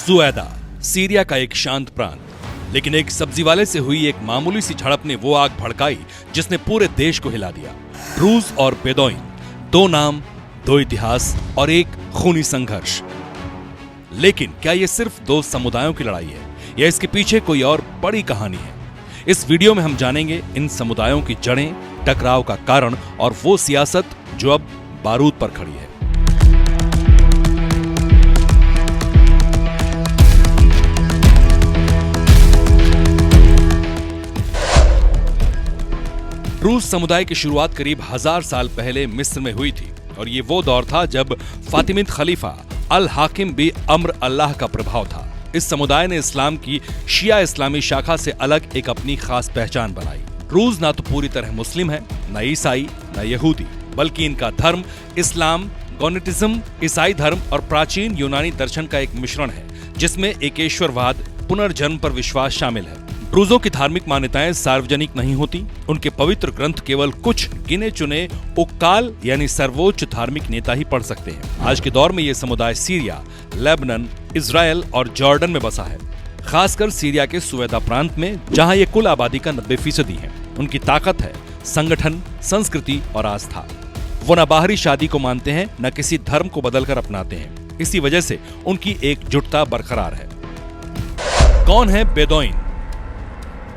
सुएदा, Syria का एक शांत प्रांत, लेकिन एक सब्जी वाले से हुई एक मामूली सी झड़प ने वो आग भड़काई जिसने पूरे देश को हिला दिया। ड्रूज और बेदौइन, दो नाम, दो इतिहास और एक खूनी संघर्ष। लेकिन क्या ये सिर्फ दो समुदायों की लड़ाई है या इसके पीछे कोई और बड़ी कहानी है? इस वीडियो में हम जानेंगे इन समुदायों की जड़ें, टकराव का कारण और वो सियासत जो अब बारूद पर खड़ी है। ड्रूज समुदाय की शुरुआत करीब 1000 साल पहले मिस्र में हुई थी और ये वो दौर था जब फातिमिद खलीफा अल हाकिम बी अम्र अल्लाह का प्रभाव था। इस समुदाय ने इस्लाम की शिया इस्लामी शाखा से अलग एक अपनी खास पहचान बनाई। ड्रूज ना तो पूरी तरह मुस्लिम है, न ईसाई, न यहूदी, बल्कि इनका धर्म इस्लाम, गॉनेटिज्म, ईसाई धर्म और प्राचीन यूनानी दर्शन का एक मिश्रण है जिसमें एकेश्वरवाद, पुनर्जन्म पर विश्वास शामिल है। ड्रूजों की धार्मिक मान्यताएं सार्वजनिक नहीं होती। उनके पवित्र ग्रंथ केवल कुछ गिने चुने उक्काल यानी सर्वोच्च धार्मिक नेता ही पढ़ सकते हैं। आज के दौर में ये समुदाय सीरिया, लेबनान, इजराइल और जॉर्डन में बसा है, खासकर सीरिया के सुएदा प्रांत में, जहां ये कुल आबादी का 90% है। उनकी ताकत है संगठन, संस्कृति और आस्था। वो न बाहरी शादी को मानते हैं, न किसी धर्म को बदलकर अपनाते हैं। इसी वजह से उनकी एकजुटता बरकरार है। कौन है बेदौइन?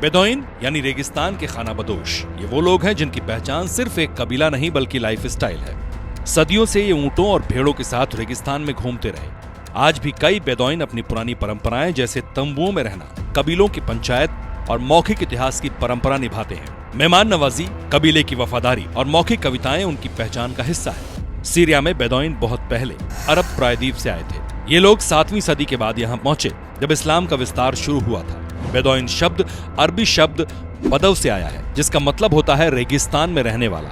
बेदौइन यानी रेगिस्तान के खानाबदोश। ये वो लोग हैं जिनकी पहचान सिर्फ एक कबीला नहीं बल्कि लाइफ स्टाइल है। सदियों से ये ऊंटों और भेड़ों के साथ रेगिस्तान में घूमते रहे। आज भी कई बेदौइन अपनी पुरानी परंपराएं जैसे तंबुओं में रहना, कबीलों की पंचायत और मौखिक इतिहास की परंपरा निभाते हैं। मेहमान नवाजी, कबीले की वफादारी और मौखिक कविताएं उनकी पहचान का हिस्सा है। सीरिया में बेदौइन बहुत पहले अरब प्रायद्वीप से आए थे। ये लोग 7वीं सदी के बाद यहाँ पहुंचे जब इस्लाम का विस्तार शुरू हुआ था। बेदौइन शब्द अरबी शब्द बदव से आया है जिसका मतलब होता है रेगिस्तान में रहने वाला।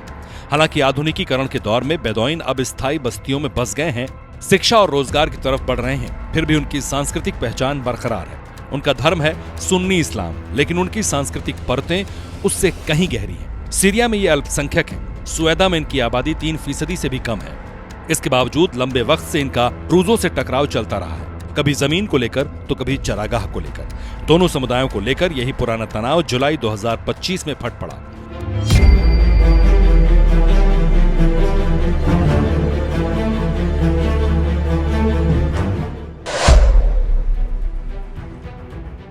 हालांकि आधुनिकीकरण के दौर में बेदौइन अब स्थायी बस्तियों में बस गए हैं, शिक्षा और रोजगार की तरफ बढ़ रहे हैं, फिर भी उनकी सांस्कृतिक पहचान बरकरार है। उनका धर्म है सुन्नी इस्लाम, लेकिन उनकी सांस्कृतिक परतें उससे कहीं गहरी हैं। सीरिया में ये अल्पसंख्यक हैं। सुएदा में इनकी आबादी 3% से भी कम है। इसके बावजूद लंबे वक्त से इनका ड्रूजों से टकराव चलता रहा है, कभी जमीन को लेकर तो कभी चरागाह को लेकर। दोनों समुदायों को लेकर यही पुराना तनाव जुलाई 2025 में फट पड़ा।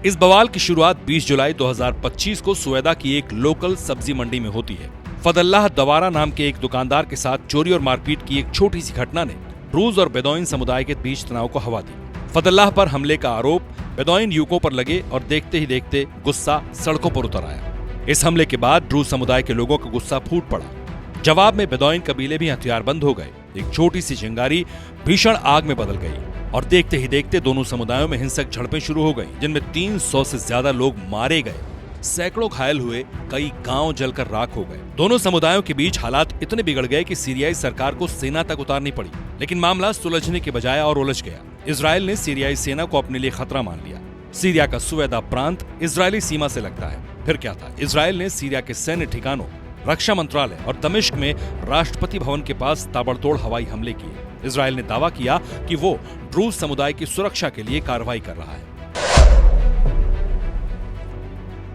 इस बवाल की शुरुआत 20 जुलाई 2025 को सुएदा की एक लोकल सब्जी मंडी में होती है। फदल्लाह दवारा नाम के एक दुकानदार के साथ चोरी और मारपीट की एक छोटी सी घटना ने ड्रूज और बेदौइन समुदाय के बीच तनाव को हवा दी। फदल्लाह पर हमले का आरोप बेदौइन युवकों पर लगे और देखते ही देखते गुस्सा सड़कों पर उतर आया। इस हमले के बाद ड्रूज समुदाय के लोगों का गुस्सा फूट पड़ा। जवाब में बेदौइन कबीले भी हथियारबंद हो गए। एक छोटी सी चिंगारी भीषण आग में बदल गई और देखते ही देखते दोनों समुदायों में हिंसक झड़पें शुरू हो गई, जिनमें 300 से ज्यादा लोग मारे गए, सैकड़ों घायल हुए, कई गांव जलकर राख हो गए। दोनों समुदायों के बीच हालात इतने बिगड़ गए कि सीरियाई सरकार को सेना तक उतारनी पड़ी, लेकिन मामला सुलझने के बजाय और उलझ गया। इजराइल ने सीरियाई सेना को अपने लिए खतरा मान लिया। सीरिया का सुएदा प्रांत इजरायली सीमा से लगता है। फिर क्या था, इजराइल ने सीरिया के सैन्य ठिकानों, रक्षा मंत्रालय और दमिश्क में राष्ट्रपति भवन के पास ताबड़तोड़ हवाई हमले किए। इजराइल ने दावा किया कि वो ड्रूज समुदाय की सुरक्षा के लिए कार्रवाई कर रहा है।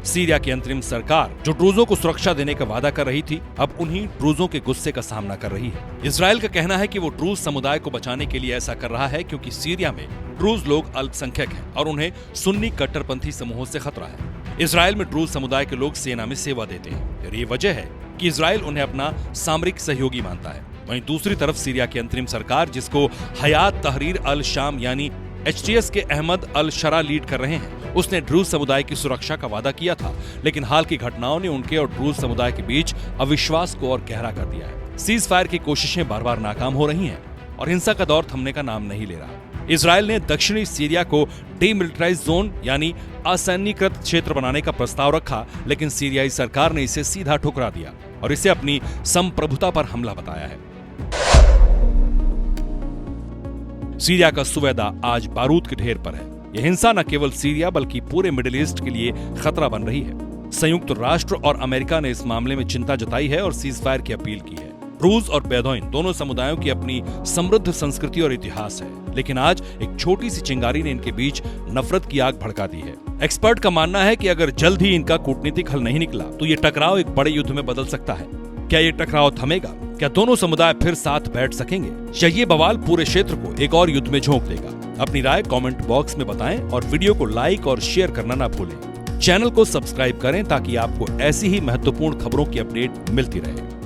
सीरिया की अंतरिम सरकार जो ड्रूजों को सुरक्षा देने का वादा कर रही थी, अब उन्हीं ड्रूजों के गुस्से का सामना कर रही है। इजराइल का कहना है कि वो ड्रूज समुदाय को बचाने के लिए ऐसा कर रहा है क्योंकि सीरिया में ड्रूज लोग अल्पसंख्यक हैं और उन्हें सुन्नी कट्टरपंथी समूहों से खतरा है। इजराइल में ड्रूज समुदाय के लोग सेना में सेवा देते हैं और ये वजह है कि इजराइल उन्हें अपना सामरिक सहयोगी मानता है। वहीं दूसरी तरफ सीरिया की अंतरिम सरकार, जिसको हयात तहरीर अल शाम यानी HTS के अहमद अल शरा लीड कर रहे हैं, उसने ड्रूज समुदाय की सुरक्षा का वादा किया था, लेकिन हाल की घटनाओं ने उनके और ड्रूज समुदाय के बीच अविश्वास को और गहरा कर दिया है। सीज फायर की कोशिशें बार बार नाकाम हो रही हैं और हिंसा का दौर थमने का नाम नहीं ले रहा। इजराइल ने दक्षिणी सीरिया को डीमिलिटराइज्ड जोन यानी असैन्यीकृत क्षेत्र बनाने का प्रस्ताव रखा, लेकिन सीरियाई सरकार ने इसे सीधा ठुकरा दिया और इसे अपनी संप्रभुता पर हमला बताया है। सीरिया का सुएदा आज बारूद के ढेर पर है। यह हिंसा न केवल सीरिया बल्कि पूरे मिडिल ईस्ट के लिए खतरा बन रही है। संयुक्त राष्ट्र और अमेरिका ने इस मामले में चिंता जताई है और सीज फायर की अपील की है। ब्रूज और बेदौइन दोनों समुदायों की अपनी समृद्ध संस्कृति और इतिहास है, लेकिन आज एक छोटी सी चिंगारी ने इनके बीच नफरत की आग भड़का दी है। एक्सपर्ट का मानना है कि अगर जल्द ही इनका कूटनीतिक हल नहीं निकला तो ये टकराव एक बड़े युद्ध में बदल सकता है। क्या ये टकराव थमेगा? क्या दोनों समुदाय फिर साथ बैठ सकेंगे, या ये बवाल पूरे क्षेत्र को एक और युद्ध में झोंक देगा? अपनी राय कमेंट बॉक्स में बताएं और वीडियो को लाइक और शेयर करना ना भूलें। चैनल को सब्सक्राइब करें ताकि आपको ऐसी ही महत्वपूर्ण खबरों की अपडेट मिलती रहे।